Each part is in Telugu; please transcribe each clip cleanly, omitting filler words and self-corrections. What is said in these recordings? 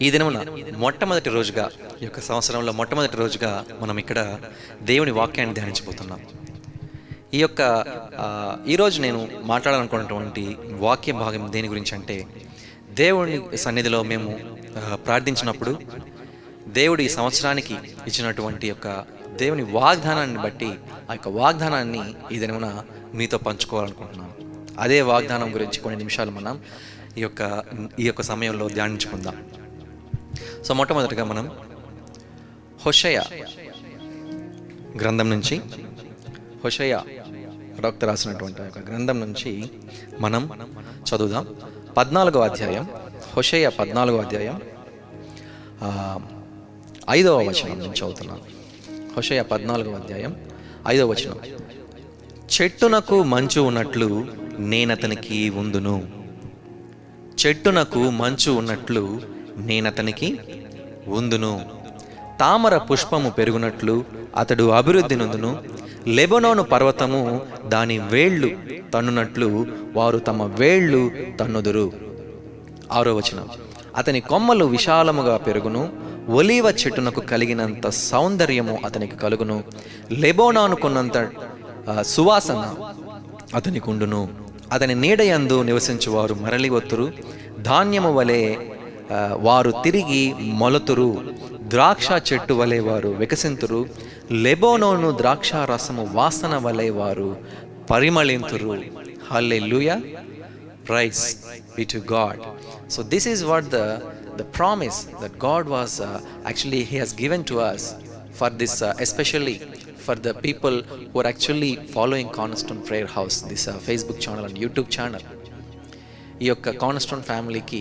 ఈ దినమున మొట్టమొదటి రోజుగా, ఈ యొక్క సంవత్సరంలో మొట్టమొదటి రోజుగా మనం ఇక్కడ దేవుని వాక్యాన్ని ధ్యానించబోతున్నాం. ఈ యొక్క ఈరోజు నేను మాట్లాడాలనుకున్నటువంటి వాక్య భాగం దేని గురించి అంటే, దేవుని సన్నిధిలో మేము ప్రార్థించినప్పుడు దేవుడు ఈ సంవత్సరానికి ఇచ్చినటువంటి యొక్క దేవుని వాగ్దానాన్ని బట్టి ఆ యొక్క వాగ్దానాన్ని ఈ దినమున మీతో పంచుకోవాలనుకుంటున్నాను. అదే వాగ్దానం గురించి కొన్ని నిమిషాలు మనం ఈ యొక్క సమయంలో ధ్యానించుకుందాం. సో మొట్టమొదటిగా మనం హోషేయ గ్రంథం నుంచి, హోషేయ ప్రవక్త రాసినటువంటి ఒక గ్రంథం నుంచి మనం చదువుదాం. 14వ అధ్యాయం, హోషేయ 14వ అధ్యాయం 5వ వచనం నుంచి చదువుతున్నాను. హోషేయ 14వ అధ్యాయం 5వ వచనం. చెట్టునకు మంచు ఉన్నట్లు నేనతనికి ఉందును, చెట్టునకు మంచు ఉన్నట్లు నేనతనికి ఉందును, తామర పుష్పము పెరుగునట్లు అతడు అభివృద్ధి నొందును, లెబనోను పర్వతము దాని వేళ్ళు తన్నునట్లు వారు తమ వేళ్ళు తన్నుదురు. 6వ వచనం. అతని కొమ్మలు విశాలముగా పెరుగును, ఒలీవ చెట్టునకు కలిగినంత సౌందర్యము అతనికి కలుగును, లెబోనానుకున్నంత సువాసన అతనికి ఉండును, అతని నీడయందు నివసించువారు మరలి వత్తురు, ధాన్యము వలె వారు తిరిగి మొలతురు, ద్రాక్ష చెట్టు వలె వారు వికసింతురు, లెబోనోను ద్రాక్ష రసము వాసన వలె వారు పరిమళింతురు. హల్లెలూయా, praise be to God. So this is what the promise that God was actually he has given to us for this especially for the people who are actually following Cornerstone Prayer House, this Facebook channel and YouTube channel. ఈ యొక్క కార్నర్స్టోన్ ఫ్యామిలీకి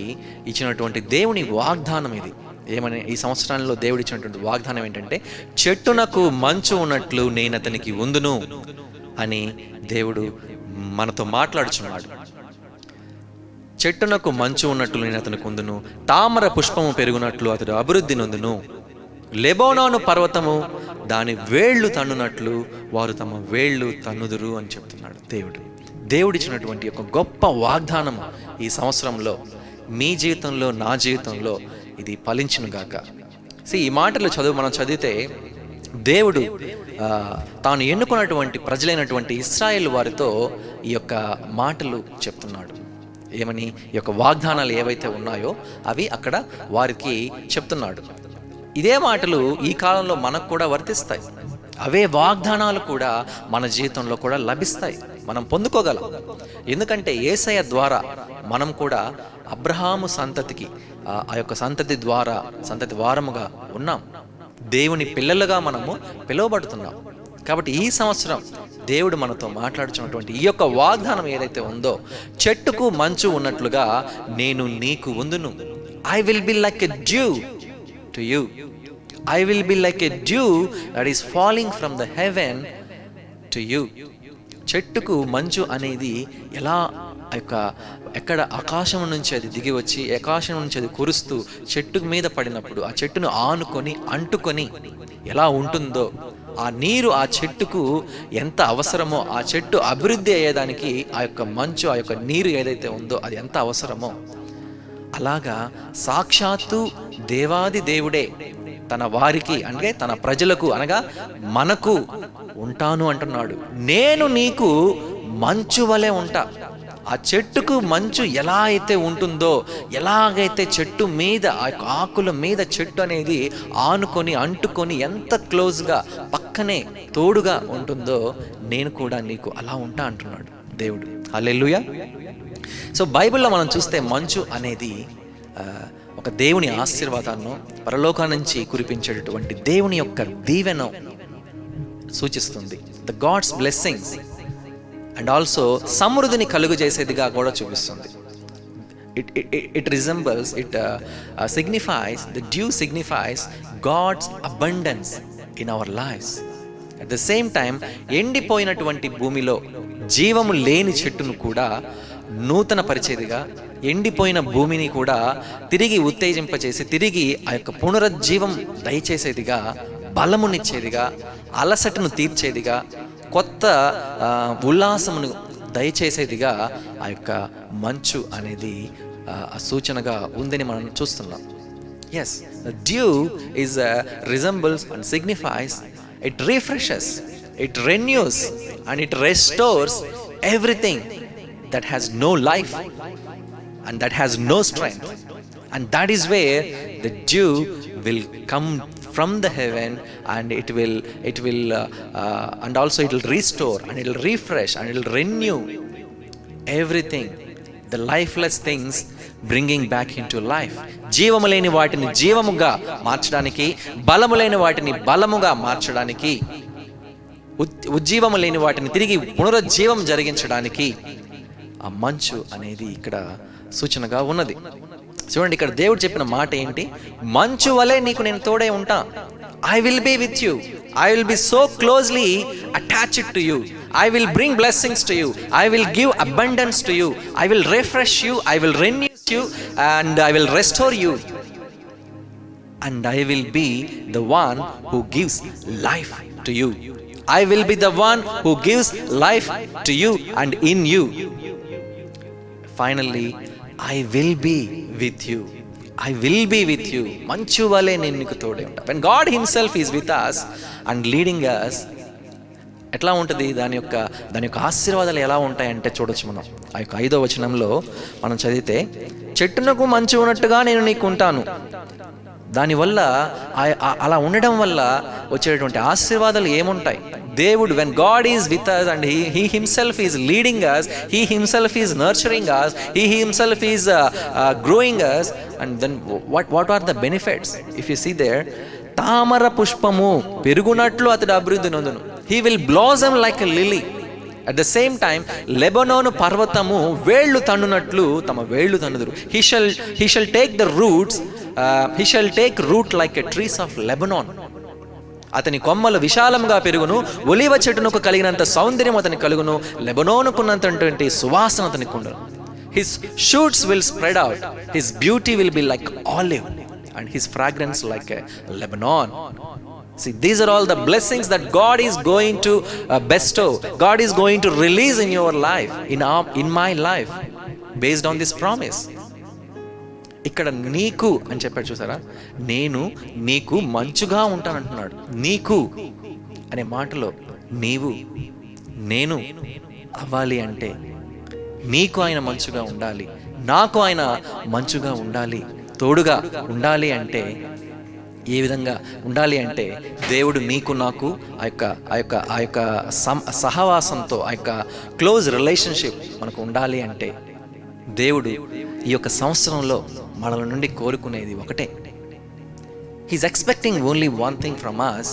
ఇచ్చినటువంటి దేవుని వాగ్దానం ఇది. ఏమని ఈ సంవత్సరంలో దేవుడు ఇచ్చినటువంటి వాగ్దానం ఏంటంటే, చెట్టునకు మంచు ఉన్నట్లు నేను అతనికి ఉందును అని దేవుడు మనతో మాట్లాడుచున్నాడు. చెట్టునకు మంచు ఉన్నట్లు నేను అతనికి ఉందును, తామర పుష్పము పెరుగునట్లు అతడు అభివృద్ధి నొందును, లెబోనాను పర్వతము దాని వేళ్ళు తన్నునట్లు వారు తమ వేళ్ళు తన్నుదురు అని చెప్తున్నాడు దేవుడు. దేవుడిచ్చినటువంటి ఒక గొప్ప వాగ్దానం ఈ సంవత్సరంలో మీ జీవితంలో, నా జీవితంలో ఇది ఫలించునుగాక. ఈ మాటలు మనం చదివితే దేవుడు తాను ఎన్నుకున్నటువంటి ప్రజలైనటువంటి ఇశ్రాయేలు వారితో ఈ యొక్క మాటలు చెప్తున్నాడు. ఏమని? ఈ యొక్క వాగ్దానాలు ఏవైతే ఉన్నాయో అవి అక్కడ వారికి చెప్తున్నాడు. ఇదే మాటలు ఈ కాలంలో మనకు కూడా వర్తిస్తాయి. అవే వాగ్దానాలు కూడా మన జీవితంలో కూడా లభిస్తాయి, మనం పొందుకోగలం. ఎందుకంటే యేసయ్య ద్వారా మనం కూడా అబ్రహాము సంతతికి, ఆ యొక్క సంతతి ద్వారా సంతతి వారముగా ఉన్నాం. దేవుని పిల్లలుగా మనము పిలువబడుతున్నాం. కాబట్టి ఈ సంవత్సరం దేవుడు మనతో మాట్లాడుతున్నటువంటి ఈ యొక్క వాగ్దానం ఏదైతే ఉందో, చెట్టుకు మంచు ఉన్నట్లుగా నేను నీకు ఉందును. I will be like a dew to you. I will be like a dew that is falling from the heaven to you. చెట్టుకు మంచు అనేది ఎలా ఎక్కడ ఆకాశం నుంచి అది దిగి వచ్చి ఆకాశం నుంచి అది కురుస్తూ చెట్టు మీద పడినప్పుడు ఆ చెట్టును ఆనుకొని అంటుకొని ఎలా ఉంటుందో, ఆ నీరు ఆ చెట్టుకు ఎంత అవసరమో, ఆ చెట్టు అభివృద్ధి అయ్యేదానికి ఆ యొక్క మంచు, ఆ యొక్క నీరు ఏదైతే ఉందో అది ఎంత అవసరమో, అలాగా సాక్షాత్తు దేవాది దేవుడే తన వారికి, అంటే తన ప్రజలకు అనగా మనకు ఉంటాను అంటున్నాడు. నేను నీకు మంచు వలె ఉంటా. ఆ చెట్టుకు మంచు ఎలా అయితే ఉంటుందో, ఎలాగైతే చెట్టు మీద ఆ ఆకుల మీద చెట్టు అనేది ఆనుకొని అంటుకొని ఎంత క్లోజ్గా పక్కనే తోడుగా ఉంటుందో, నేను కూడా నీకు అలా ఉంటా అంటున్నాడు దేవుడు. హల్లెలూయా. సో బైబిల్లో మనం చూస్తే మంచు అనేది ఒక దేవుని ఆశీర్వాదాన్ని, పరలోకం నుంచి కురిపించేటటువంటి దేవుని యొక్క దీవెన సూచిస్తుంది. The God's blessings and also సమృద్ధిని కలుగు చేసేదిగా కూడా చూపిస్తుంది. It resembles, it signifies, the dew signifies God's abundance in our lives. At the same time ఎండిపోయినటువంటి భూమిలో జీవము లేని చెట్టును కూడా నూతన పరిచేదిగా, ఎండిపోయిన భూమిని కూడా తిరిగి ఉత్తేజింపచేసి తిరిగి ఆ యొక్క పునరుజ్జీవం దయచేసేదిగా, బలమునిచ్చేదిగా, అలసటను తీర్చేదిగా, కొత్త ఉల్లాసమును దయచేసేదిగా ఆ యొక్క మంచు అనేది సూచనగా ఉందని మనం చూస్తున్నాం. Yes, the dew is resembles and signifies, it refreshes, it renews, and it restores everything that has no life and that has no strength. And that is where the dew will come from the heaven, and it will and also it will restore, and it will refresh, and it will renew everything, the lifeless things, bringing back into life. జీవము లేని వాటిని జీవముగా మార్చడానికి, బలము లేని వాటిని బలముగా మార్చడానికి, ఉజ్జీవము లేని వాటిని తిరిగి పునరుజ్జీవం జరిగించడానికి ఆ మంచు అనేది ఇక్కడ సూచనగా ఉన్నది. చూడండి, ఇక్కడ దేవుడు చెప్పిన మాట ఏంటి? మంచు వలె నీకు నేను తోడే ఉంటా. I will be with you. I will be so closely attached to you. I will bring blessings to you. I will give abundance to you. I will refresh you. I will renew you, and I will restore you. And I will be the one who gives life to you. I will be the one who gives life to you and in you. Finally, I will be with you. I will be with you. మంచు వలె నేను నీకు తోడే ఉంటా. When God himself is with us and leading us, ఎట్లా ఉంటుంది? దాని యొక్క ఆశీర్వాదాలు ఎలా ఉంటాయంటే చూడొచ్చు మనం. ఆ యొక్క 5వ వచనంలో మనం చదివితే, చెట్టునకు మంచు ఉన్నట్టుగా నేను నీకు ఉంటాను. దానివల్ల అలా ఉండడం వల్ల వచ్చేటువంటి ఆశీర్వాదాలు ఏముంటాయి? దేవుడు, when God is with us and he himself is leading us, he himself is nurturing us, he himself is growing us, and then what are the benefits? If you see there, తామర పుష్పము పెరుగునట్లు అతడు అభివృద్ధి నొందును. He will blossom like a lily. At the same time, Lebanon పర్వతము వేళ్ళు తన్నునట్లు తమ వేళ్ళు తన్నుదురు. He shall take the roots, he shall take root like a trees of Lebanon. అతని కొమ్మలు విశాలంగా పెరుగును, ఒలీవ చెట్టునకు కలిగినంత సౌందర్యం అతనికి కలుగును, లెబనోనుకున్నంతటువంటి సువాసన అతనికి ఉండును. His shoots will spread out, his beauty will be like olive, and his fragrance like a Lebanon. See, these are all the blessings that God is going to bestow. God is going to release in your life, in my life, based on this promise. ఇక్కడ నీకు అని చెప్పాడు చూసారా? నేను నీకు మంచుగా ఉంటానంటున్నాడు. నీకు అనే మాటలో నీవు నేను అవ్వాలి అంటే నీకు ఆయన మంచుగా ఉండాలి, నాకు ఆయన మంచుగా ఉండాలి, తోడుగా ఉండాలి. అంటే ఏ విధంగా ఉండాలి అంటే, దేవుడు నీకు నాకు ఆ యొక్క సహవాసంతో, ఆ యొక్క క్లోజ్ రిలేషన్షిప్ మనకు ఉండాలి. అంటే దేవుడు ఈ యొక్క సంవత్సరంలో మనల నుండి కోరుకునేది ఒకటే. He's expecting only one thing from us,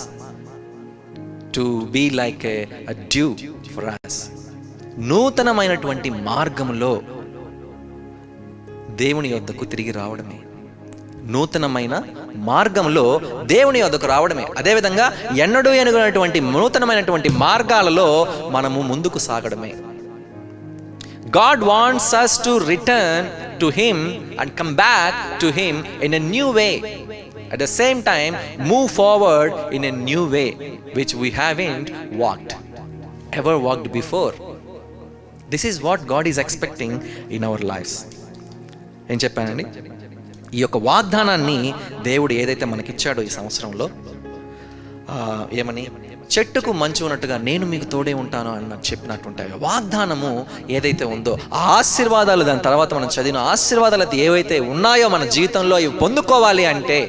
to be like a dew for us. నూతనమైనటువంటి మార్గంలో దేవుని యొద్దకు తిరిగి రావడమే. నూతనమైన మార్గంలో దేవుని యొద్దకు రావడమే. అదేవిధంగా ఎన్నడూ ఎనుగనటువంటి నూతనమైనటువంటి మార్గాలలో మనము ముందుకు సాగడమే. God wants us to return to him and come back to him in a new way. At the same time, move forward in a new way which we haven't ever walked before. This is what God is expecting in our lives. ఏం చెప్పానండి? ఈ యొక్క వాగ్దానాన్ని దేవుడు ఏదైతే మనకిచ్చాడో ఈ సంవత్సరంలో, ఏమని, చెట్టుకు మంచు ఉన్నట్టుగా నేను మీకు తోడే ఉంటాను అన్న చెప్పినటువంటి వాగ్దానము ఏదైతే ఉందో, ఆ ఆశీర్వాదాలు, దాని తర్వాత మనం చదివిన ఆశీర్వాదాలు ఏవైతే ఉన్నాయో మన జీవితంలో ఇవి పొందుకోవాలి అంటే,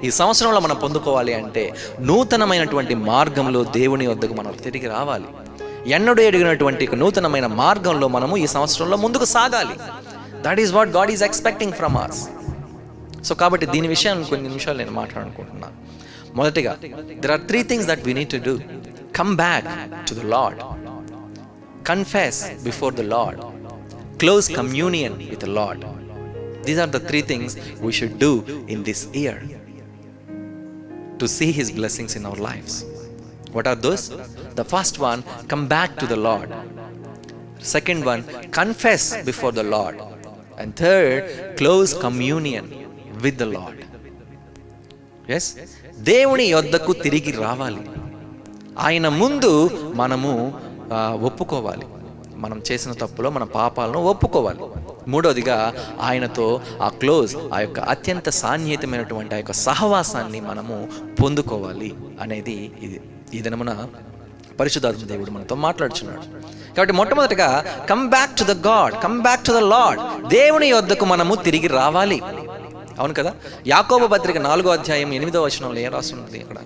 ఈ సంవత్సరంలో మనం పొందుకోవాలి అంటే, నూతనమైనటువంటి మార్గంలో దేవుని వద్దకు మనం తిరిగి రావాలి. ఎన్నడూ ఎదిగినటువంటి నూతనమైన మార్గంలో మనము ఈ సంవత్సరంలో ముందుకు సాగాలి. That is what God is expecting from us. So కాబట్టి దీని విషయాన్ని కొన్ని నిమిషాలు నేను మాట్లాడుకుంటున్నాను. మొదటిగా, there are 3 things that we need to do. Come back to the Lord, confess before the Lord, close communion with the Lord. These are the 3 things we should do in this year to see his blessings in our lives. What are those? The first one, come back to the Lord. Second one, confess before the Lord. And third, close communion with the Lord. Yes, దేవుని యొద్దకు తిరిగి రావాలి. ఆయన ముందు మనము ఒప్పుకోవాలి. మనం చేసిన తప్పులో మన పాపాలను ఒప్పుకోవాలి. మూడోదిగా ఆయనతో ఆ క్లోజ్, ఆ యొక్క అత్యంత సాన్నిహితమైనటువంటి ఆ యొక్క సహవాసాన్ని మనము పొందుకోవాలి అనేది ఈ దినమున పరిశుద్ధాత్మ దేవుడు మనతో మాట్లాడుచున్నాడు. కాబట్టి మొట్టమొదటిగా come back to the God, come back to the lord. దేవుని యొద్దకు మనము తిరిగి రావాలి. అవును కదా? యాకోబు పత్రిక 4వ అధ్యాయం 8వ వచనంలో ఏం రాస్తున్నది అక్కడ?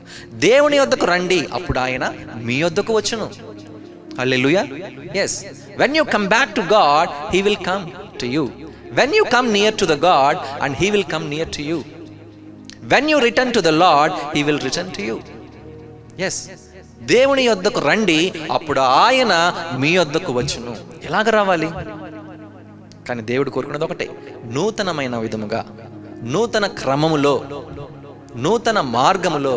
దేవుని యొద్దకు రండి, అప్పుడు ఆయన మీ యొద్దకు వచ్చును. హల్లెలూయా. yes, when you come back to God, he will come to you. when you come near to the God, and he will come near to you. when you return to the Lord, he will return to you. yes, దేవుని యొద్దకు రండి, అప్పుడు ఆయన మీ యొద్దకు వచ్చును. ఎలాగ రావాలి? కానీ దేవుడు కోరుకున్నది ఒకటే, నూతనమైన విధముగా, నూతన క్రమములో, నూతన మార్గములో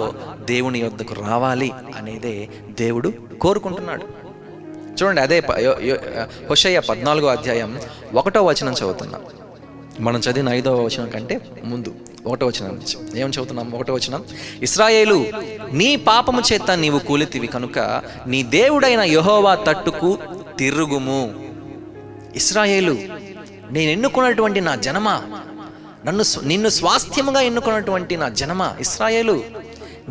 దేవుని యొద్దకు రావాలి అనేదే దేవుడు కోరుకుంటున్నాడు. చూడండి, అదే హోషేయ 14వ అధ్యాయం 1వ వచనం చదువుతున్నాం. మనం చదివిన 5వ వచనం కంటే ముందు 1వ వచనం నుంచి ఏం చదువుతున్నాం? 1వ వచనం, ఇశ్రాయేలు, నీ పాపము చేత నీవు కూలితివి కనుక నీ దేవుడైన యెహోవా తట్టుకు తిరుగుము. ఇశ్రాయేలు, నేను ఎన్నుకున్నటువంటి నా జనమా, నిన్ను స్వాస్థ్యముగా ఎన్నుకున్నటువంటి నా జనమా ఇశ్రాయేలు,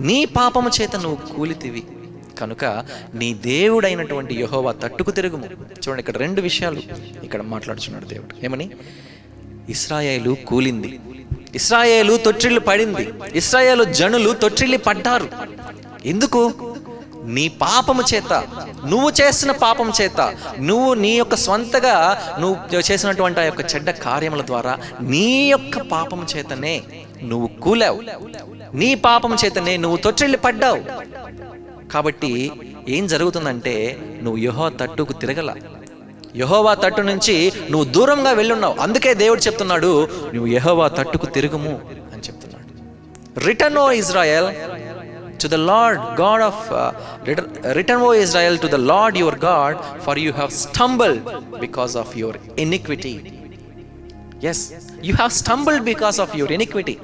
నీ పాపము చేత నువ్వు కూలితివి కనుక నీ దేవుడైనటువంటి యెహోవా తట్టుకు తిరుగుము. చూడండి, ఇక్కడ 2 విషయాలు ఇక్కడ మాట్లాడుచున్నాడు దేవుడు. ఏమని? ఇశ్రాయేలు కూలింది, ఇశ్రాయేలు తొట్టిల్లు పడింది, ఇశ్రాయేలు జనులు తొట్టిల్లి పడ్డారు. ఎందుకు? నీ పాపము చేత, నువ్వు చేసిన పాపం చేత, నువ్వు నీ యొక్క స్వంతగా నువ్వు చేసినటువంటి ఆ యొక్క చెడ్డ కార్యముల ద్వారా నీ యొక్క పాపము చేతనే నువ్వు కూలావు, నీ పాపము చేతనే నువ్వు తొట్టిల్లి పడ్డావు. కాబట్టి ఏం జరుగుతుందంటే, నువ్వు యెహోవా తట్టుకు తిరగల, యెహోవా తట్టు నుంచి నువ్వు దూరంగా వెళ్ళున్నావు. అందుకే దేవుడు చెప్తున్నాడు, నువ్వు యెహోవా తట్టుకు తిరుగుము అని చెప్తున్నాడు. Return O Israel to the Lord God of return O Israel to the Lord your God, for you have stumbled because of your iniquity. Yes, you have stumbled because of your iniquity.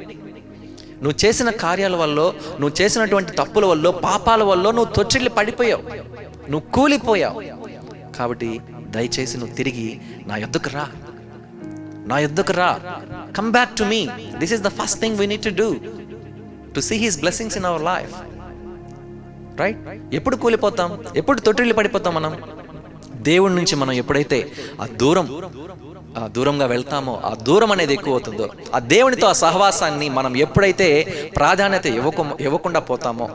నువ్వు చేసిన కార్యాల వల్ల, నువ్వు చేసినటువంటి తప్పుల వల్ల, పాపాల వల్ల నువ్వు తొట్టిల్లి పడిపోయావు, నువ్వు కూలిపోయావు. కాబట్టి దయచేసి నువ్వు తిరిగి నా యొద్దకు రా, నా యొద్దకు రా. Come back to me. This is the first thing we need to do to see his blessings in our life. Right? ఎప్పుడు కూలిపోతాం, ఎప్పుడు తొట్టిల్లి పడిపోతాం మనం? దేవుడి నుంచి మనం ఎప్పుడైతే ఆ దూరంగా వెళ్తామో, ఆ దూరం అనేది ఎక్కువ అవుతుందో, ఆ దేవునితో ఆ సహవాసాన్ని మనం ఎప్పుడైతే ప్రాధాన్యత ఇవ్వకుండా పోతామో,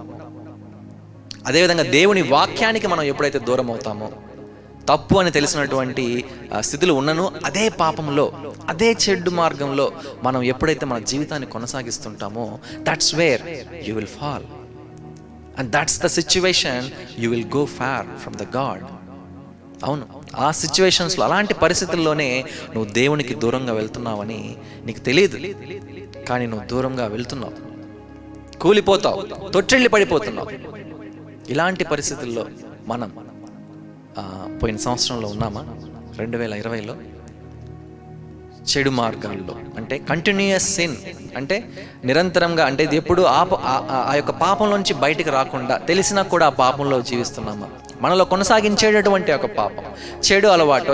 అదేవిధంగా దేవుని వాక్యానికి మనం ఎప్పుడైతే దూరం అవుతామో, తప్పు అని తెలిసినటువంటి స్థితిలో ఉన్నను అదే పాపంలో, అదే చెడ్డు మార్గంలో మనం ఎప్పుడైతే మన జీవితాన్ని కొనసాగిస్తుంటామో, that's where you will fall, and that's the situation you will go far from the God. అవును, ఆ సిచ్యువేషన్స్లో, అలాంటి పరిస్థితుల్లోనే నువ్వు దేవునికి దూరంగా వెళ్తున్నావని నీకు తెలియదు, కానీ నువ్వు దూరంగా వెళ్తున్నావు, కూలిపోతావు, తొట్టిల్లి పడిపోతున్నావు. ఇలాంటి పరిస్థితుల్లో మనం పోయిన సంవత్సరంలో ఉన్నామా? 2020లో చెడు మార్గాల్లో, అంటే కంటిన్యూయస్ సిన్, అంటే నిరంతరంగా, అంటే ఇది ఎప్పుడు ఆ యొక్క పాపంలోంచి బయటకు రాకుండా తెలిసినా కూడా ఆ పాపంలో జీవిస్తున్నామా? మనలో కొనసాగించేటటువంటి ఒక పాపం, చెడు అలవాటు,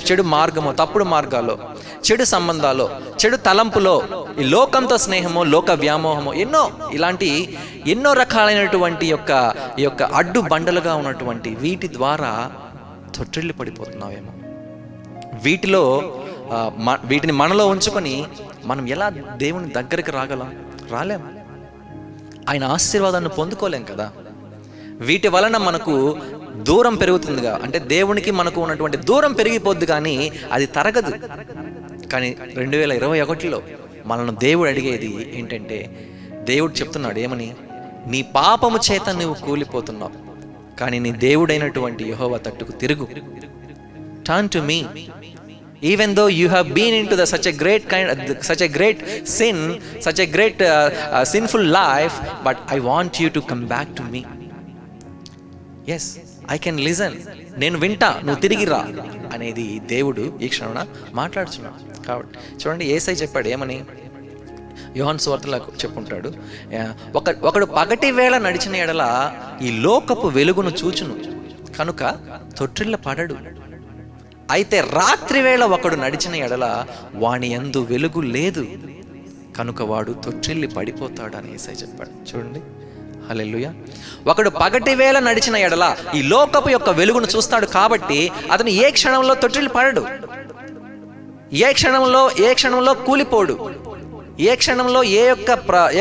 చెడు మార్గము, తప్పుడు మార్గాలు, చెడు సంబంధాలు, చెడు తలంపులో, ఈ లోకంతో స్నేహము, లోక వ్యామోహము, ఇలాంటి ఎన్నో రకాలైనటువంటి ఈ యొక్క అడ్డు బండలుగా ఉన్నటువంటి వీటి ద్వారా తొట్టిల్లి పడిపోతున్నావేమో. వీటిని మనలో ఉంచుకొని మనం ఎలా దేవుని దగ్గరికి రాలేం, ఆయన ఆశీర్వాదాన్ని పొందుకోలేం కదా. వీటి వలన మనకు దూరం పెరుగుతుందిగా, అంటే దేవునికి మనకు ఉన్నటువంటి దూరం పెరిగిపోద్ది, కానీ అది తరగదు. కానీ 2021లో మనల్ని దేవుడు అడిగేది ఏంటంటే, దేవుడు చెప్తున్నాడు ఏమని? నీ పాపము చేత నువ్వు కూలిపోతున్నావు, కానీ నీ దేవుడైనటువంటి యెహోవా తట్టుకు తిరుగు. Turn to me. Even though you have been into such a great sin, such a great sinful life, but I want you to come back to me. Yes, I can listen. నేను వింటా, నువ్వు తిరిగి రా అనేది దేవుడు ఈ క్షణాన మాట్లాడుతున్నాడు. కాబట్టి చూడండి, యేసయ్య చెప్పాడు ఏమని? యోహాను సువార్తలో చెప్పుంటాడు, ఒకడు పగటి వేళ నడిచిన ఎడల ఈ లోకపు వెలుగును చూచును కనుక తొట్టిల్ల పడడు. అయితే రాత్రి వేళ ఒకడు నడిచిన ఎడల వాని యందు వెలుగు లేదు, కనుక వాడు తొట్టిల్లి పడిపోతాడు అని యేసయ్య చెప్పాడు. చూడండి, హల్లెలూయా. ఒకడు పగటి వేళ నడిచిన ఎడల ఈ లోకపు యొక్క వెలుగును చూస్తాడు కాబట్టి అతను ఏ క్షణంలో తొట్టిల్లి పడడు, ఏ క్షణంలో కూలిపోడు, ఏ క్షణంలో ఏ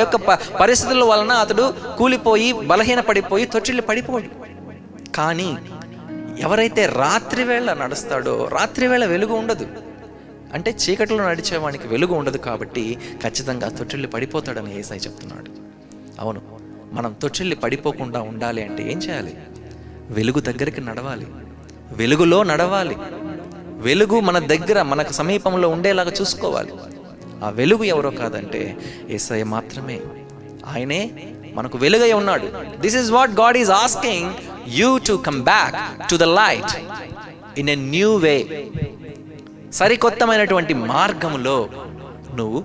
యొక్క పరిస్థితుల వలన అతడు కూలిపోయి బలహీన పడిపోయి తొట్టిల్లి పడిపోడు. కానీ ఎవరైతే రాత్రి వేళ నడుస్తాడో, రాత్రి వేళ వెలుగు ఉండదు, అంటే చీకటిలో నడిచేవానికి వెలుగు ఉండదు కాబట్టి ఖచ్చితంగా తొట్టిల్లి పడిపోతాడని యేసయ్య చెప్తున్నాడు. అవును, మనం తొట్టిల్లి పడిపోకుండా ఉండాలి అంటే ఏం చేయాలి? వెలుగు దగ్గరికి నడవాలి, వెలుగులో నడవాలి. వెలుగు మన దగ్గర, మనకు సమీపంలో ఉండేలాగా చూసుకోవాలి. ఆ వెలుగు ఎవరో కాదంటే యేసయ్య మాత్రమే. ఆయనే మనకు వెలుగై ఉన్నాడు. This is what God is asking you to come back to the light in a new way. సరికొత్తమైనటువంటి మార్గములో నువ్వు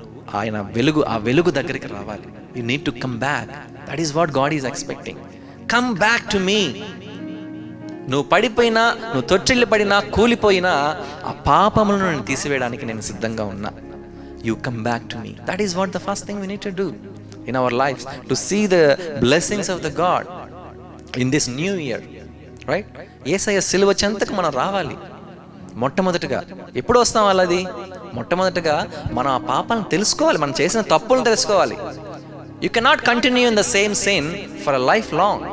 ఆ వెలుగు దగ్గరికి రావాలి. You need to come back. That is what God is expecting. Come back to me. నువ్వు పడిపోయినా, నువ్వు తొట్టిల్లి పడినా, కూలిపోయినా ఆ పాపములను నేను తీసివేయడానికి నేను సిద్ధంగా ఉన్నా. You come back to me. That is what the first thing we need to do in our life to see the blessings of the God in this new year, right? Yesayya సిలువ చెంతకు మనం రావాలి. మొట్టమొదటిగా ఎప్పుడు వస్తాం వాళ్ళది? మొట్టమొదటిగా మనం ఆ పాపాలను తెలుసుకోవాలి, మనం చేసిన తప్పులను తెలుసుకోవాలి. You cannot continue in the same sin for a life long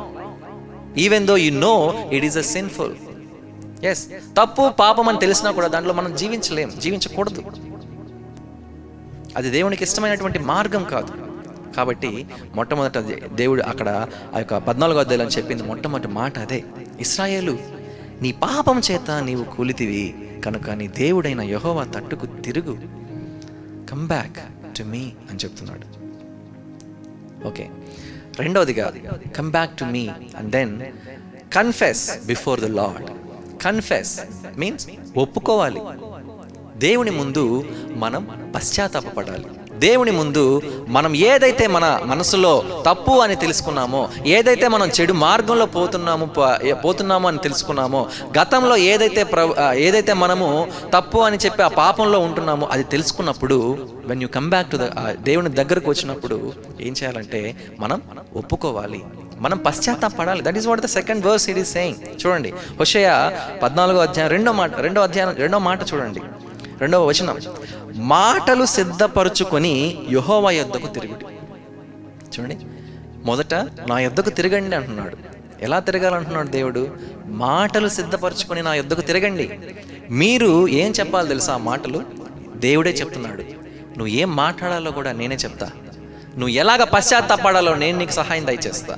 even though you know it is a sinful. Yes, తప్పు పాపం అని తెలిసినా కూడా దాంట్లో మనం జీవించకూడదు. అది దేవునికి ఇష్టమైనటువంటి మార్గం కాదు. కాబట్టి మొట్టమొదట దేవుడు అక్కడ ఆ యొక్క 14వ అధ్యాయంలో చెప్పింది మొట్టమొదటి మాట అదే. ఇశ్రాయేలు, నీ పాపం చేత నీవు కూలితివి కనుక నీ దేవుడైన యెహోవా తట్టుకు తిరుగు, కమ్ బ్యాక్ టు మీ అని చెప్తున్నాడు. ఓకే, రెండవదిగా come back to me and then confess before the lord. Confess means ఒప్పుకోవాలి. దేవుని ముందు మనం పశ్చాత్తాపపడాలి. దేవుని ముందు మనం ఏదైతే మన మనసులో తప్పు అని తెలుసుకున్నామో, ఏదైతే మనం చెడు మార్గంలో పోతున్నామో అని తెలుసుకున్నామో, గతంలో ఏదైతే మనము తప్పు అని చెప్పి ఆ పాపంలో ఉంటున్నామో అది తెలుసుకున్నప్పుడు when you come back to దేవుని దగ్గరకు వచ్చినప్పుడు ఏం చేయాలంటే మనం ఒప్పుకోవాలి, మనం పశ్చాత్తాపడాలి. That is what the second verse it is saying. చూడండి, హోషేయ 14వ అధ్యాయం 2వ మాట చూడండి, 2వ వచనం. మాటలు సిద్ధపరచుకొని యెహోవా యొద్దకు తిరుగుడి. చూడండి, మొదట నా యొద్దకు తిరగండి అంటున్నాడు. ఎలా తిరగాలంటున్నాడు దేవుడు? మాటలు సిద్ధపరచుకొని నా యొద్దకు తిరగండి. మీరు ఏం చెప్పాలి తెలుసా? ఆ మాటలు దేవుడే చెప్తున్నాడు. నువ్వు ఏం మాట్లాడాలో కూడా నేనే చెప్తా. నువ్వు ఎలాగ పశ్చాత్తాపడాలో నేను నీకు సహాయం దయచేస్తా.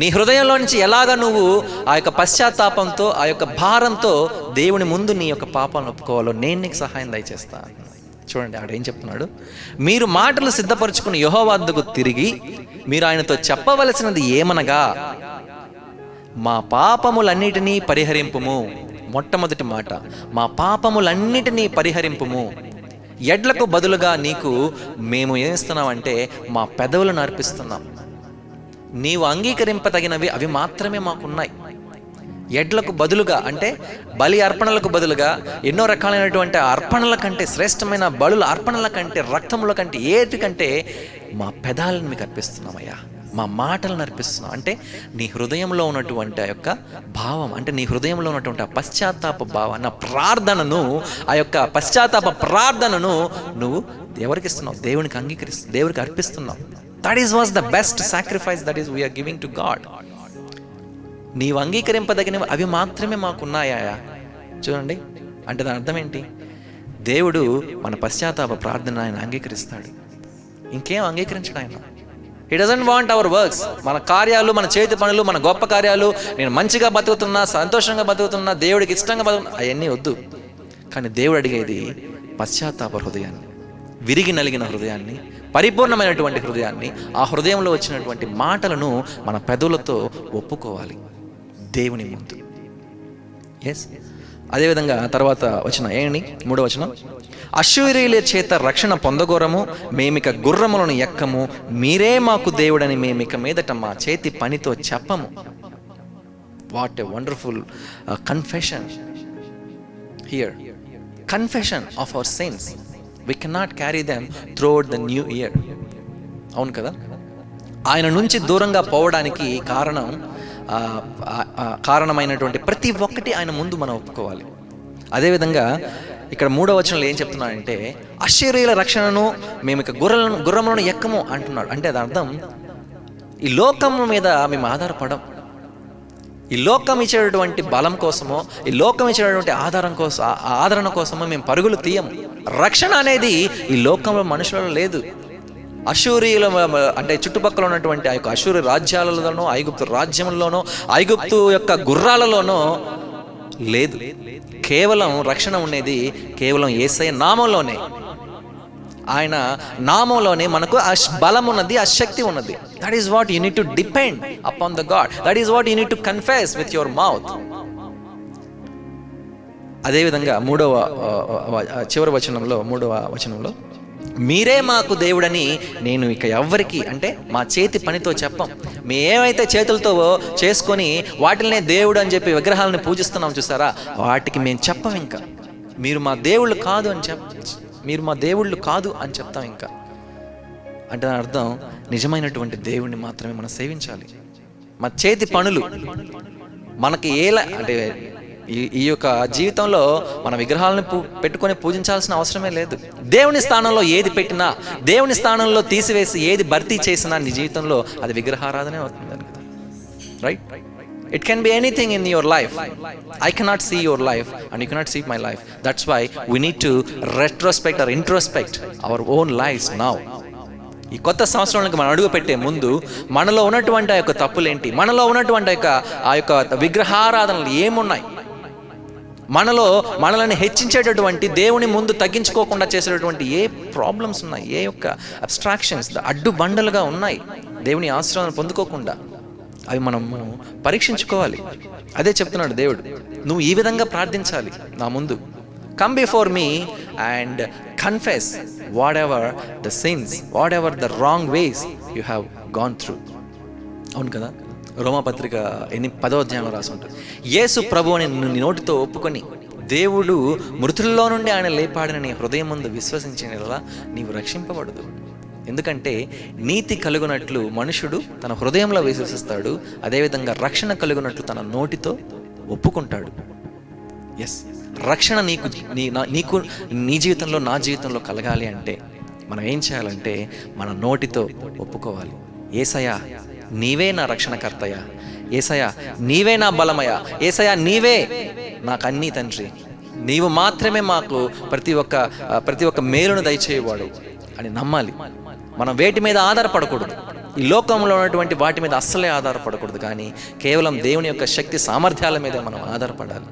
నీ హృదయంలో నుంచి ఎలాగ నువ్వు ఆ యొక్క పశ్చాత్తాపంతో, ఆ యొక్క భారంతో దేవుని ముందు నీ యొక్క పాపాలను ఒప్పుకోవాలో నేను నీకు సహాయం దయచేస్తా. చూడండి, ఆడ ఏం చెప్తున్నాడు? మీరు మాటలు సిద్ధపరచుకుని యెహోవా వద్దకు తిరిగి మీరు ఆయనతో చెప్పవలసినది ఏమనగా, మా పాపములన్నిటినీ పరిహరింపుము. మొట్టమొదటి మాట, మా పాపములన్నిటినీ పరిహరింపుము. ఎడ్లకు బదులుగా నీకు మేము ఏమిస్తున్నామంటే మా పెదవులను అర్పిస్తున్నాం. నీవు అంగీకరింపదగినవి అవి మాత్రమే మాకున్నాయి. ఎడ్లకు బదులుగా అంటే బలి అర్పణలకు బదులుగా ఎన్నో రకాలైనటువంటి అర్పణల కంటే, శ్రేష్టమైన బలుల అర్పణల కంటే, రక్తముల కంటే, ఏటి కంటే మా పెదాలను మీకు అర్పిస్తున్నామయ్యా, మా మాటలను అర్పిస్తున్నాం. అంటే నీ హృదయంలో ఉన్నటువంటి ఆ యొక్క భావం, అంటే నీ హృదయంలో ఉన్నటువంటి ఆ పశ్చాత్తాప భావం, నా ప్రార్థనను, ఆ యొక్క పశ్చాత్తాప ప్రార్థనను నువ్వు ఎవరికి ఇస్తున్నావు? దేవునికి అర్పిస్తున్నావు. That was the best sacrifice that is we are giving to God. నీవు అంగీకరింపదగినవి అవి మాత్రమే మాకున్నాయా? చూడండి, అంటే దాని అర్థం ఏంటి? దేవుడు మన పశ్చాత్తాప ప్రార్థన ఆయన అంగీకరిస్తాడు, ఇంకేం అంగీకరించడు ఆయన. He doesn't want our works, మన కార్యాలు, మన చేతి పనులు, మన గొప్ప కార్యాలు, నేను మంచిగా బతుకుతున్నా, సంతోషంగా బతుకుతున్నా, దేవుడికి ఇష్టంగా బతుకుతున్నా, అవన్నీ వద్దు. కానీ దేవుడు అడిగేది పశ్చాత్తాప హృదయాన్ని, విరిగి నలిగిన హృదయాన్ని, పరిపూర్ణమైనటువంటి హృదయాన్ని. ఆ హృదయంలో వచ్చినటువంటి మాటలను మన పెదవులతో ఒప్పుకోవాలి దేవుని ముందు. ఎస్, అదేవిధంగా తర్వాత వచ్చిన 3వ వచనం. అశ్షూరీయుల చేత రక్షణ పొందగోరము, మేమిక గుర్రములను ఎక్కము, మీరే మాకు దేవుడని మేమిక మీదట మా చేతి పనితో చెప్పము. What a wonderful confession. here. Confession of our sins. We cannot carry them throughout the new year. అవును కదా? ఆయన నుంచి దూరంగా పోవడానికి కారణమైనటువంటి ప్రతి ఒక్కటి ఆయన ముందు మనం ఒప్పుకోవాలి. అదేవిధంగా ఇక్కడ 3వ వచనంలో ఏం చెప్తున్నాడంటే, అశ్షూరీయుల రక్షణను మేము ఇక గుర్రములను ఎక్కము అంటున్నాడు. అంటే అది అర్థం, ఈ లోకం మీద మేము ఆధారపడం. ఈ లోకం ఇచ్చేటటువంటి బలం కోసమో, ఈ లోకం ఇచ్చేటటువంటి ఆదరణ కోసమో మేము పరుగులు తీయము. రక్షణ అనేది ఈ లోకంలో మనుషులలో లేదు. అశ్షూరీయుల అంటే చుట్టుపక్కల ఉన్నటువంటి ఆ యొక్క అశ్షూరు రాజ్యాలలోనో, ఐగుప్తు రాజ్యంలోనో, ఐగుప్తు యొక్క గుర్రాలలోనో లేదు. కేవలం రక్షణ ఉండేది కేవలం యేసయ్య నామంలోనే. ఆయన నామంలోనే మనకు ఆ బలం ఉన్నది, ఆ శక్తి ఉన్నది. That is what you need to depend upon the God. That is what you need to confess with your mouth. అదేవిధంగా చివరి వచనంలో 3వ వచనంలో, మీరే మాకు దేవుడని నేను ఇక ఎవ్వరికి, అంటే మా చేతి పనితో చెప్పం. మేమైతే చేతులతో చేసుకొని వాటినే దేవుడు అని చెప్పి విగ్రహాలను పూజిస్తున్నాం చూసారా, వాటికి మేము చెప్పం. ఇంకా మీరు మా దేవుళ్ళు కాదు అని చెప్తాం. ఇంకా అంటే అర్థం, నిజమైనటువంటి దేవుణ్ణి మాత్రమే మనం సేవించాలి. మా చేతి పనులు మనకి అంటే ఈ యొక్క జీవితంలో మన విగ్రహాలను పెట్టుకొని పూజించాల్సిన అవసరమే లేదు. దేవుని స్థానంలో ఏది పెట్టినా, దేవుని స్థానంలో తీసివేసి ఏది భర్తీ చేసినా నీ జీవితంలో అది విగ్రహారాధనే అవుతుంది కదా. Right? It can be anything in your life. I cannot see your life and you cannot see my life. That's why we need to retrospect or introspect our own lives now. ఈ కొత్త సంవత్సరానికి మనం అడుగు పెట్టే ముందు మనలో ఉన్నటువంటి ఆ యొక్క తప్పులేంటి, మనలో ఉన్నటువంటి ఆ యొక్క విగ్రహారాధనలు ఏమున్నాయి, మనల్ని హెచ్చించేటటువంటి, దేవుని ముందు తగ్గించుకోకుండా చేసేటటువంటి ఏ ప్రాబ్లమ్స్ ఉన్నాయి, ఏ యొక్క అబ్స్ట్రాక్షన్స్ అడ్డు బండలుగా ఉన్నాయి దేవుని ఆశ్రయాన్ని పొందుకోకుండా, అవి మనం పరీక్షించుకోవాలి. అదే చెప్తున్నాడు దేవుడు, నువ్వు ఈ విధంగా ప్రార్థించాలి నా ముందు. Come before me and confess what ever the sins, what ever the wrong ways you have gone through. అవును కదా? రోమాపత్రిక 10వ అధ్యాయంలో రాసి ఉంటుంది, యేసు ప్రభు అని నోటితో ఒప్పుకొని దేవుడు మృతుల్లో నుండి ఆయన లేపాడని హృదయం ముందు విశ్వసించిన నీవు రక్షింపబడదు. ఎందుకంటే నీతి కలుగునట్లు మనుషుడు తన హృదయంలో విశ్వసిస్తాడు, అదేవిధంగా రక్షణ కలుగునట్లు తన నోటితో ఒప్పుకుంటాడు. ఎస్, రక్షణ నీకు నీ జీవితంలో, నా జీవితంలో కలగాలి అంటే మనం ఏం చేయాలంటే మన నోటితో ఒప్పుకోవాలి. యేసయ్యా నీవే నా రక్షణకర్తయ్యా, యేసయ్యా నీవే నా బలమయ్యా, యేసయ్యా నీవే నాకు అన్నీ తండ్రి, నీవు మాత్రమే మాకు ప్రతి ఒక్క మేలును దయచేయవాడు అని నమ్మాలి. మనం వేటి మీద ఆధారపడకూడదు, ఈ లోకంలో ఉన్నటువంటి వాటి మీద అస్సలే ఆధారపడకూడదు, కానీ కేవలం దేవుని యొక్క శక్తి సామర్థ్యాల మీద మనం ఆధారపడాలి.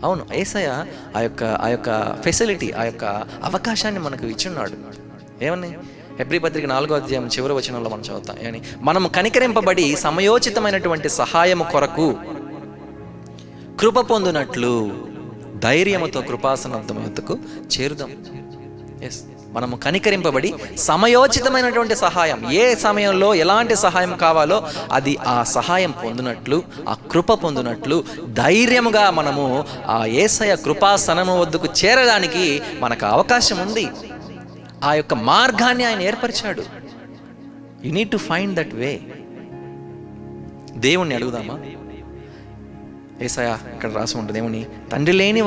అవును, యేసయ్య ఆ యొక్క ఫెసిలిటీ, ఆ యొక్క అవకాశాన్ని మనకు ఇచ్చున్నాడు. ఏమని? హెబ్రీ పత్రిక 4వ అధ్యాయం చివరి వచనంలో మనం చదువుతాం, ఏమని? మనం కనికరింపబడి సమయోచితమైనటువంటి సహాయము కొరకు కృప పొందునట్లు ధైర్యముతో కృపాసనం యొద్దకు చేరుదాం. ఎస్, మనము కనికరింపబడి సమయోచితమైనటువంటి సహాయం, ఏ సమయంలో ఎలాంటి సహాయం కావాలో అది ఆ సహాయం పొందినట్లు, ఆ కృప పొందినట్లు ధైర్యముగా మనము ఆ యేసయ్య కృపాసనము వద్దకు చేరడానికి మనకు అవకాశం ఉంది. ఆ యొక్క మార్గాన్ని ఆయన ఏర్పరిచాడు. You need to find that way. దేవుణ్ణి అడుగుదామా? యేసయ్య ఇక్కడ రాసి ఉంటుంది ఏమని? తండ్రి లేని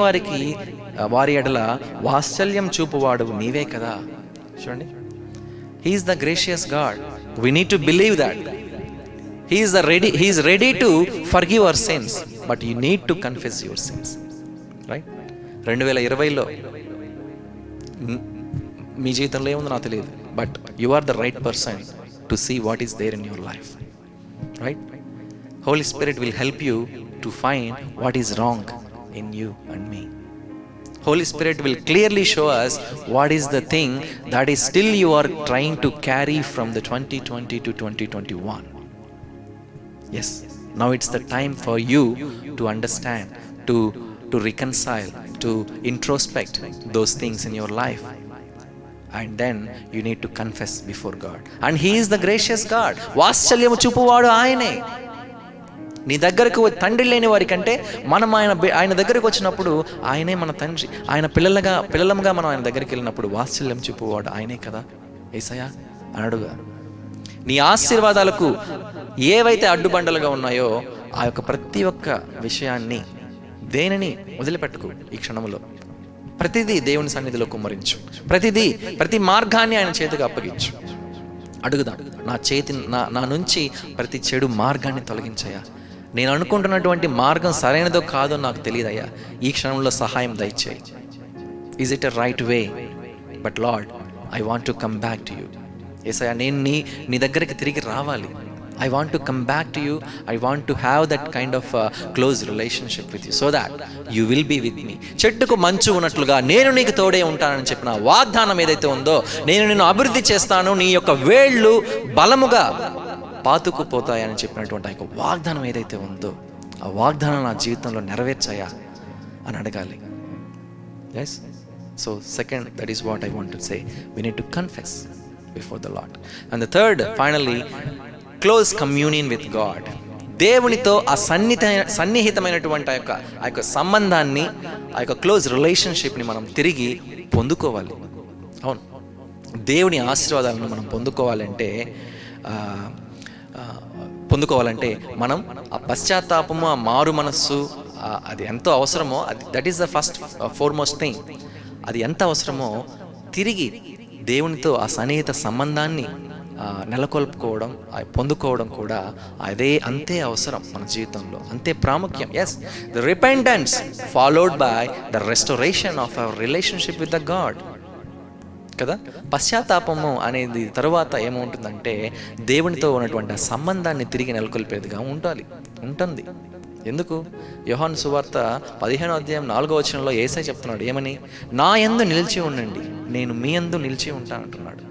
వారి ఎడల వాత్సల్యం చూపువాడు నీవే కదా. చూడండి, he is the gracious God. We need to believe that he is ready to forgive our sins, but you need to confess your sins. Right? 2020లో మీ జీవితంలో ఏముందో నాకు తెలియదు, but you are the right person to see what is there in your life. Right? Holy Spirit will help you to find what is wrong in you and me. Holy Spirit will clearly show us what is the thing that is still you are trying to carry from the 2020 to 2021. Yes, now it's the time for you to understand, to reconcile, to introspect those things in your life. And then you need to confess before God. And He is the gracious God. వాత్సల్యము చూపువాడు ఆయనే. నీ దగ్గరకు తండ్రి లేని వారి కంటే మనం ఆయన దగ్గరకు వచ్చినప్పుడు ఆయనే మన తండ్రి. ఆయన పిల్లలంగా మనం ఆయన దగ్గరికి వెళ్ళినప్పుడు వాత్సల్యం చూపువాడు ఆయనే కదా యేసయ్య అనడుగా. నీ ఆశీర్వాదాలకు ఏవైతే అడ్డుబండలుగా ఉన్నాయో ఆ యొక్క ప్రతి ఒక్క విషయాన్ని, దేనిని వదిలిపెట్టుకు. ఈ క్షణంలో ప్రతిదీ దేవుని సన్నిధిలో కుమ్మరించు. ప్రతి మార్గాన్ని ఆయన చేతికి అప్పగించు. అడుగుదాం, నా నుంచి ప్రతి చెడు మార్గాన్ని తొలగించయ్యా. నేను అనుకుంటున్నటువంటి మార్గం సరైనదో కాదో నాకు తెలియదయ్యా, ఈ క్షణంలో సహాయం దయచేయి. Is it a right way? But Lord, I want to come back to you. యేసయ్యా, నేను నీ దగ్గరికి తిరిగి రావాలి. I want to come back to you. I want to have that kind of close relationship with you so that you will be with me. చెట్టుకు మంచు ఉన్నట్లుగా నేను నీకు తోడే ఉంటానని చెప్పిన వాగ్దానం ఏదైతే ఉందో, నేను నిన్ను అభివృద్ధి చేస్తాను, నీ యొక్క వేళ్ళు బలముగా పాతుకుపోతాయని చెప్పినటువంటి ఆ యొక్క వాగ్దానం ఏదైతే ఉందో, ఆ వాగ్దానం నా జీవితంలో నెరవేర్చాయా అని అడగాలి. Yes? So second, that is what I want to say. We need to confess before the Lord. And the third, finally, close communion with God. దేవునితో ఆ సన్నిహితమైనటువంటి ఆ యొక్క సంబంధాన్ని, ఆ యొక్క క్లోజ్ రిలేషన్షిప్ని మనం తిరిగి పొందుకోవాలి. అవును, దేవుని ఆశీర్వాదాలను మనం పొందుకోవాలంటే మనం ఆ పశ్చాత్తాపము, ఆ మారు మనస్సు, అది ఎంతో అవసరమో, that is the first foremost thing. అది ఎంత అవసరమో తిరిగి దేవునితో ఆ సన్నిహిత సంబంధాన్ని నెలకొల్పుకోవడం, పొందుకోవడం కూడా అంతే అవసరం మన జీవితంలో, అంతే ప్రాముఖ్యం. Yes, the repentance followed by the restoration of our relationship with the God కదా. పశ్చాత్తాపము అనేది తరువాత ఏమవుతుందంటే దేవునితో ఉన్నటువంటి ఆ సంబంధాన్ని తిరిగి నెలకొల్పేదిగా ఉంటుంది. ఎందుకు? యోహాను సువార్త 15:4 యేసయ్య చెప్తున్నాడు ఏమని? నా యందు నిలిచి ఉండండి, నేను మీ యందు నిలిచి ఉంటానంటున్నాడు.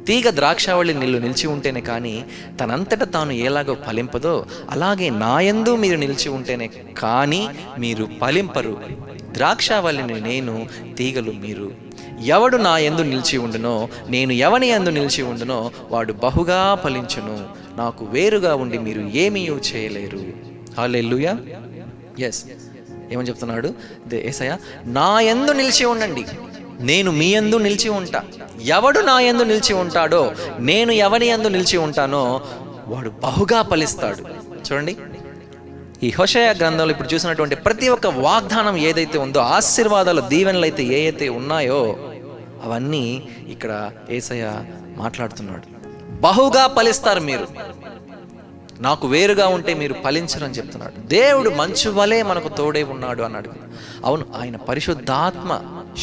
తీగ ద్రాక్షావళి నిలిచి ఉంటేనే కానీ తనంతట తాను ఎలాగో ఫలింపదో, అలాగే నా యందు మీరు నిలిచి ఉంటేనే కానీ మీరు ఫలింపరు. ద్రాక్షావళిని నేను, తీగలు మీరు. ఎవడు నా యందు నిలిచి ఉండునో, నేను ఎవని యందు నిలిచి ఉండునో వాడు బహుగా ఫలించును. నాకు వేరుగా ఉండి మీరు ఏమీ చేయలేరు. హల్లెలూయా. ఎస్, ఏమని చెప్తున్నాడు యేసయ్య? నా యందు నిలిచి ఉండండి, నేను మీ యందు నిలిచి ఉంటా. ఎవడు నా యందు నిలిచి ఉంటాడో, నేను ఎవని యందు నిలిచి ఉంటానో వాడు బహుగా ఫలిస్తాడు. చూడండి, ఈ హోషేయ గ్రంథంలో ఇప్పుడు చూసినటువంటి ప్రతి ఒక్క వాగ్దానం ఏదైతే ఉందో, ఆశీర్వాదాలు, దీవెనలు అయితే ఏవైతే ఉన్నాయో అవన్నీ ఇక్కడ యేసయ్య మాట్లాడుతున్నాడు. బహుగా ఫలిస్తారు మీరు, నాకు వేరుగా ఉంటే మీరు ఫలించరని చెప్తున్నాడు. దేవుడు మంచు వలె మనకు తోడే ఉన్నాడు అన్నాడు. అవును, ఆయన పరిశుద్ధాత్మ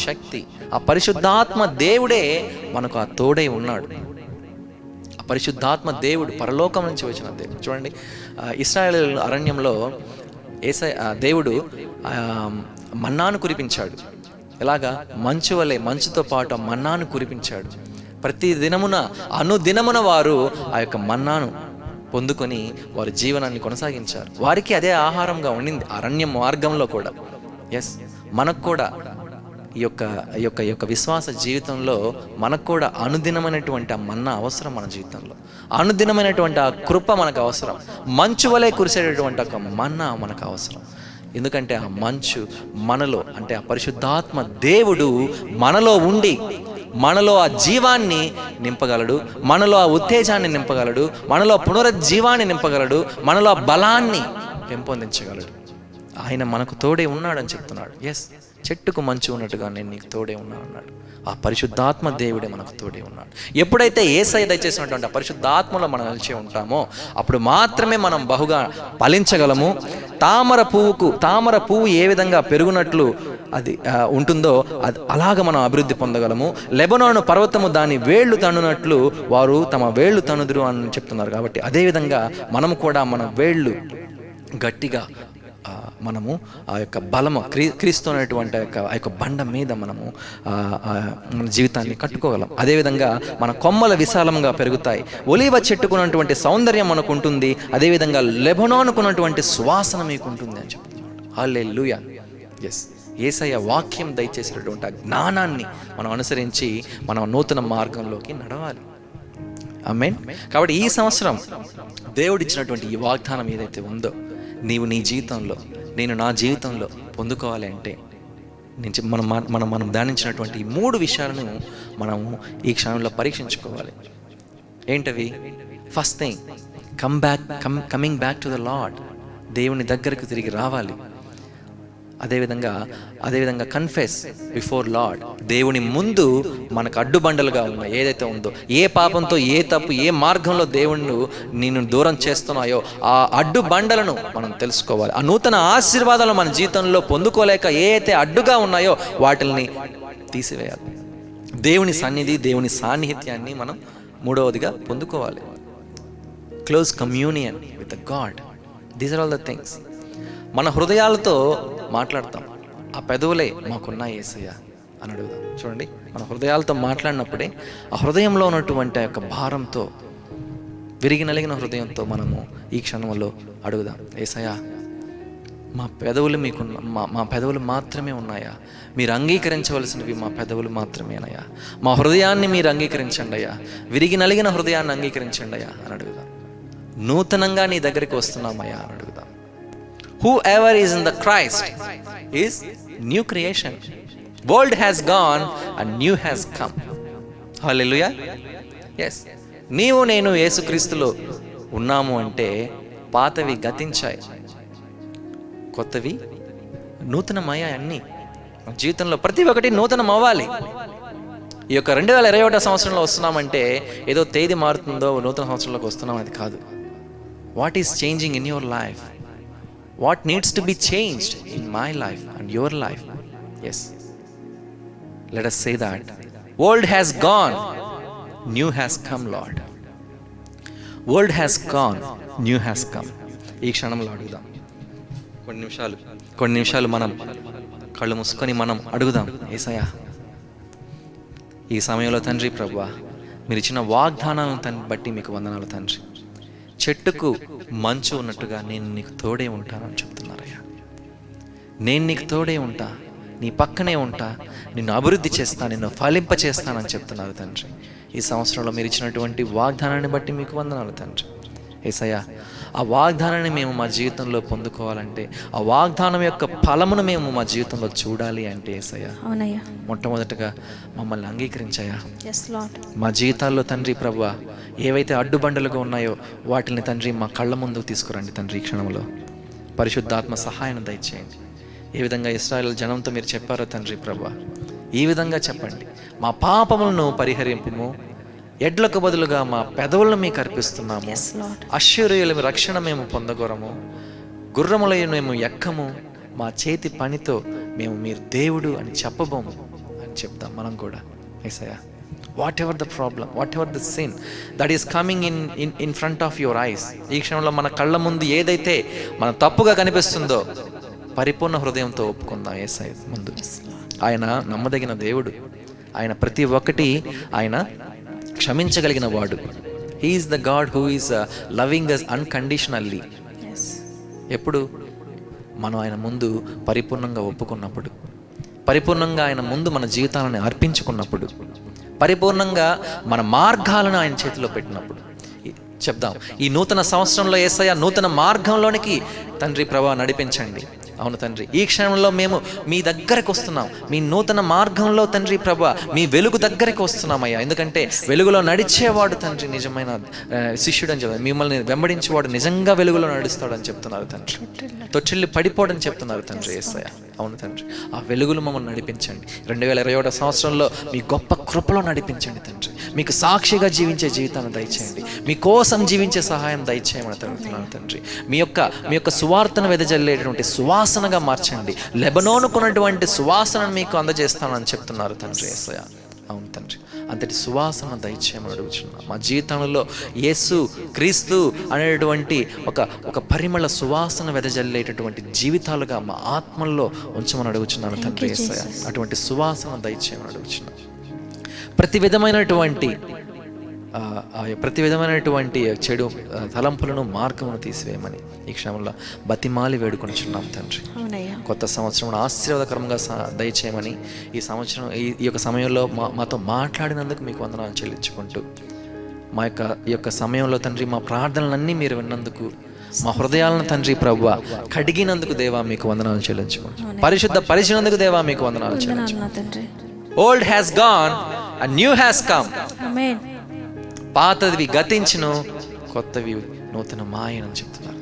శక్తి, ఆ పరిశుద్ధాత్మ దేవుడే మనకు ఆ తోడై ఉన్నాడు. ఆ పరిశుద్ధాత్మ దేవుడు పరలోకం నుంచి వచ్చిన దేవుడు. చూడండి, ఇశ్రాయేలు అరణ్యంలో దేవుడు మన్నాను కురిపించాడు. ఎలాగా? మంచు వలె, మంచుతో పాటు మన్నాను కురిపించాడు. ప్రతి దినమున, అనుదినమున వారు ఆ యొక్క మన్నాను పొందుకొని వారి జీవనాన్ని కొనసాగించారు. వారికి అదే ఆహారంగా ఉండింది అరణ్య మార్గంలో కూడా. ఎస్, మనకు కూడా ఈ యొక్క విశ్వాస జీవితంలో మనకు కూడా అనుదినమైనటువంటి ఆ మన్నా అవసరం. మన జీవితంలో అనుదినమైనటువంటి ఆ కృప మనకు అవసరం. మంచు వలె కురిసేటటువంటి ఒక మన్నా మనకు అవసరం. ఎందుకంటే ఆ మంచు మనలో, అంటే ఆ పరిశుద్ధాత్మ దేవుడు మనలో ఉండి మనలో ఆ జీవాన్ని నింపగలడు, మనలో ఆ ఉత్తేజాన్ని నింపగలడు, మనలో పునరుజ్జీవాన్ని నింపగలడు, మనలో బలాన్ని పెంపొందించగలడు. ఆయన మనకు తోడే ఉన్నాడని చెప్తున్నాడు. ఎస్, చెట్టుకు మంచు ఉన్నట్టుగా నేను నీకు తోడే ఉన్నాను అన్నాడు. ఆ పరిశుద్ధాత్మ దేవుడే మనకు తోడే ఉన్నాడు. ఎప్పుడైతే యేసయ్య దయచేసినటువంటి ఆ పరిశుద్ధాత్మలో మనం నిలిచి ఉంటామో అప్పుడు మాత్రమే మనం బహుగా ఫలించగలము. తామర పువ్వు ఏ విధంగా పెరుగునట్లు అది ఉంటుందో అలాగ మనం అభివృద్ధి పొందగలము. లెబనోను పర్వతము దాని వేళ్లు తన్నునట్లు వారు తమ వేళ్లు తన్నుదురు అని చెప్తున్నారు. కాబట్టి అదేవిధంగా మనము కూడా మన వేళ్ళు గట్టిగా మనము ఆ యొక్క బలము క్రీస్తు అనేటువంటి ఆ యొక్క బండ మీద మనము మన జీవితాన్ని కట్టుకోగలం. అదేవిధంగా మన కొమ్మల విశాలంగా పెరుగుతాయి. ఒలీవ చెట్టుకున్నటువంటి సౌందర్యం మనకు ఉంటుంది. అదేవిధంగా లెబనోనుకున్నటువంటి సువాసన మీకు ఉంటుంది అని చెప్తున్నాడు. హల్లెలూయా. ఎస్, యేసయ్య వాక్యం దయచేసినటువంటి ఆ జ్ఞానాన్ని మనం అనుసరించి మనం నూతన మార్గంలోకి నడవాలి. ఆమేన్. కాబట్టి ఈ సంవత్సరం దేవుడు ఇచ్చినటువంటి ఈ వాగ్దానం ఏదైతే ఉందో, నీవు నీ జీవితంలో, నేను నా జీవితంలో పొందుకోవాలి అంటే మనం ధ్యానించినటువంటి ఈ 3 విషయాలను మనము ఈ క్షణంలో పరీక్షించుకోవాలి. ఏంటవి? First thing, coming back to the lord. దేవుని దగ్గరకు తిరిగి రావాలి. అదేవిధంగా కన్ఫెస్ బిఫోర్ లార్డ్. దేవుని ముందు మనకు అడ్డుబండలుగా ఉన్నాయి ఏదైతే ఉందో, ఏ పాపంతో, ఏ తప్పు, ఏ మార్గంలో దేవుణ్ణి నిన్ను దూరం చేస్తున్నాయో ఆ అడ్డుబండలను మనం తెలుసుకోవాలి. ఆ నూతన ఆశీర్వాదాలు మన జీవితంలో పొందుకోలేక ఏ అయితే అడ్డుగా ఉన్నాయో వాటిని తీసివేయాలి. దేవుని సన్నిధి, దేవుని సాన్నిహిత్యాన్ని మనం 3వదిగా పొందుకోవాలి. Close communion with God. These are all the things. మన హృదయాలతో మాట్లాడతాం. ఆ పెదవులే మాకున్న యేసయ్య అని అడుగుదాం. చూడండి, మన హృదయాలతో మాట్లాడినప్పుడే ఆ హృదయంలో ఉన్నటువంటి ఆ యొక్క భారంతో, విరిగి నలిగిన హృదయంతో మనము ఈ క్షణంలో అడుగుదాం, యేసయ్య మా పెదవులు మా పెదవులు మాత్రమే ఉన్నాయా? మీరు అంగీకరించవలసినవి మా పెదవులు మాత్రమేనయ్యా. మా హృదయాన్ని మీరు అంగీకరించండి అయ్యా. విరిగి నలిగిన హృదయాన్ని అంగీకరించండి అయ్యా అని అడుగుదాం. నూతనంగా నీ దగ్గరికి వస్తున్నామయ్యా అని అడుగుదాం. Whoever is in the Christ is new creation. World has gone and new has come. Hallelujah. Yes. నీవు నేను యేసుక్రీస్తులో ఉన్నాము అంటే పాతవి గతించాయి, కొత్తవి నూతనమయ్యాయి. అన్నీ జీవితంలో ప్రతి ఒక్కటి నూతనం అవ్వాలి. ఈ యొక్క 2021 సంవత్సరంలో వస్తున్నామంటే ఏదో తేదీ మారుతుందో నూతన సంవత్సరంలోకి వస్తున్నాం, అది కాదు. What is changing in your life? What needs to be changed in my life and your life? Yes. Let us say that. World has gone, new has come, Lord. World has gone, new has come. ఈ క్షణంలో అడుగుదాం. కొన్ని నిమిషాలు మనం కళ్ళు మూసుకొని మనం అడుగుదాం, యేసయ్యా ఈ సమయంలో తండ్రి ప్రభువా, మీరు ఇచ్చిన వాగ్దానాలను బట్టి మీకు వందనాలు తండ్రి. చెట్టుకు మంచు ఉన్నట్టుగా నేను నీకు తోడే ఉంటానని చెప్తున్నారయ్యా. నేను నీకు తోడే ఉంటా, నీ పక్కనే ఉంటా, నిన్ను అభివృద్ధి చేస్తా, నిన్ను ఫలింప చేస్తానని చెప్తున్నారు తండ్రి. ఈ సంవత్సరంలో మీరు ఇచ్చినటువంటి వాగ్దానాన్ని బట్టి మీకు వందనాలు తండ్రి. యేసయ్యా ఆ వాగ్దానాన్ని మేము మా జీవితంలో పొందుకోవాలంటే, ఆ వాగ్దానం యొక్క ఫలమును మేము మా జీవితంలో చూడాలి అంటే యేసయ్యా మొట్టమొదటగా మమ్మల్ని అంగీకరించాయా. మా జీవితాల్లో తండ్రి ప్రభువా ఏవైతే అడ్డుబండలుగా ఉన్నాయో వాటిని తండ్రి మా కళ్ళ ముందుకు తీసుకురండి తండ్రి. ఈ క్షణంలో పరిశుద్ధాత్మ సహాయం దయచేయండి. ఏ విధంగా ఇశ్రాయేలు జనంతో మీరు చెప్పారో తండ్రి ప్రభువా, ఈ విధంగా చెప్పండి. మా పాపములను పరిహరింపుము, ఎడ్లకు బదులుగా మా పెదవులను మీకు అర్పిస్తున్నాము. అశ్షూరియుల రక్షణ మేము పొందగోరము, గుర్రములయ్య మేము ఎక్కము, మా చేతి పనితో మేము మీరు దేవుడు అని చెప్పబోము అని చెప్తాం మనం కూడా. యేసయ్యా whatever the problem, whatever the sin that is coming in front of your eyes, ఈ క్షణంలో మన కళ్ళ ముందు ఏదైతే మన తప్పుగా కనిపిస్తుందో పరిపూర్ణ హృదయంతో ఒప్పుకుందాం యేసయ్య ముందు. ఆయన నమ్మదగిన దేవుడు. ఆయన ప్రతి ఒక్కటి ఆయన క్షమించగలిగిన వాడు. He is the God who is loving us unconditionally. ఎప్పుడు మనం ఆయన ముందు పరిపూర్ణంగా ఒప్పుకున్నప్పుడు, పరిపూర్ణంగా ఆయన ముందు మన జీవితాలను అర్పించుకున్నప్పుడు, పరిపూర్ణంగా మన మార్గాలను ఆయన చేతిలో పెట్టినప్పుడు చెప్దాం, ఈ నూతన సంవత్సరంలో యేసయ్య నూతన మార్గంలోనికి తండ్రి ప్రభా నడిపించండి. అవును తండ్రి, ఈ క్షణంలో మేము మీ దగ్గరకు వస్తున్నాం, మీ నూతన మార్గంలో తండ్రి ప్రభా మీ వెలుగు దగ్గరికి వస్తున్నామయ్యా. ఎందుకంటే వెలుగులో నడిచేవాడు తండ్రి నిజమైన శిష్యుడు అని చెప్తారు. మిమ్మల్ని వెంబడించేవాడు నిజంగా వెలుగులో నడుస్తాడని చెప్తున్నారు తండ్రి. తొట్టిల్లి పడిపోవడని చెప్తున్నారు తండ్రి యేసయ్య. అవును తండ్రి, ఆ వెలుగులు మమ్మల్ని నడిపించండి. 2021 సంవత్సరంలో మీ గొప్ప కృపలో నడిపించండి తండ్రి. మీకు సాక్షిగా జీవించే జీవితాన్ని దయచేయండి. మీ కోసం జీవించే సహాయం దయచేయమని అడుగుతున్నాను తండ్రి. మీ యొక్క సువార్తను వెదజల్లేటువంటి సువాసనగా మార్చండి. లెబనోనుకున్నటువంటి సువాసనను మీకు అందజేస్తానని చెప్తున్నారు తండ్రి యేసయ్య. అవును తండ్రి, అంతటి సువాసన దయచేయమని అడుగుతున్నాను. మా జీవితంలో యేసు క్రీస్తు అనేటువంటి ఒక పరిమళ సువాసన వెదజల్లేటటువంటి జీవితాలుగా మా ఆత్మల్లో ఉంచమని అడుగుతున్నాను తండ్రి యేసయ్య. అటువంటి సువాసన దయచేయమని అడుగుతున్నాను. ప్రతి విధమైనటువంటి చెడు తలంపులను మార్గమును తీసివేయమని ఈ క్షణంలో బతిమాలి వేడుకొనిచున్నాం తండ్రి. కొత్త సంవత్సరం ఆశీర్వాదకరంగా దయచేయమని ఈ సంవత్సరం ఈ యొక్క సమయంలో మాతో మాట్లాడినందుకు మీకు వందనాలు చెల్లించుకుంటూ మా యొక్క సమయంలో తండ్రి మా ప్రార్థనలన్నీ మీరు విన్నందుకు, మా హృదయాలను తండ్రి ప్రభువా కడిగినందుకు దేవా మీకు వందనాలు చెల్లించుకుంటాం. పరిచినందుకు దేవా మీకు వందనాలు చెల్లించుకుంటాం. Old has gone and new has come. పాతవి గతించును, కొత్తవి నూతన మాయనని చెప్తున్నారు.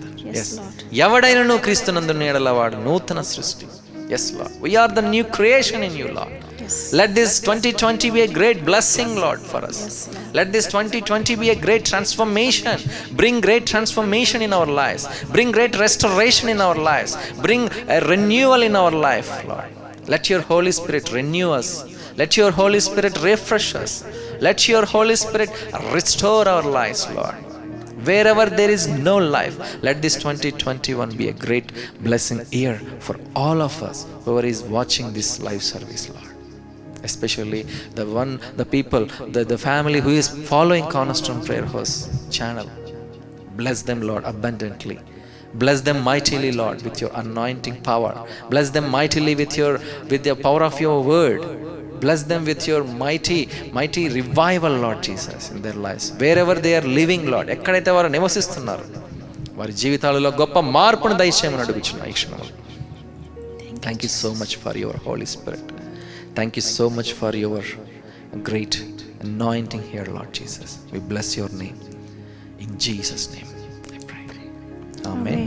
ఎవడైనను క్రీస్తునందున్న యెడల వాడు నూతన సృష్టి. Yes Lord, we are the new creation in you Lord. Let this 2020 be a great blessing Lord for us. Let this 2020 be a great transformation. Bring great transformation in our lives. Bring great restoration in our lives. Bring a renewal in our life Lord. Let your Holy Spirit renew us. Let your Holy Spirit refresh us. Let your Holy Spirit restore our lives Lord. Wherever there is no life, let this 2021 be a great blessing year for all of us whoever is watching this live service Lord. Especially the people, the family who is following Cornerstone Prayer House channel. Bless them Lord abundantly. Bless them mightily Lord with your anointing power. Bless them mightily with the power of your word. Bless them with your mighty revival Lord Jesus in their lives. Wherever they are living Lord, ఎక్కడైతే వారు నివసిస్తున్నారు వారి జీవితాలలో గొప్ప మార్పును దయచేయమని అడుగుచున్నాను ఈ క్షణంలో. Thank you so much for your Holy Spirit. Thank you so much for your great anointing here Lord Jesus. We bless your name. In Jesus' name I pray. Amen.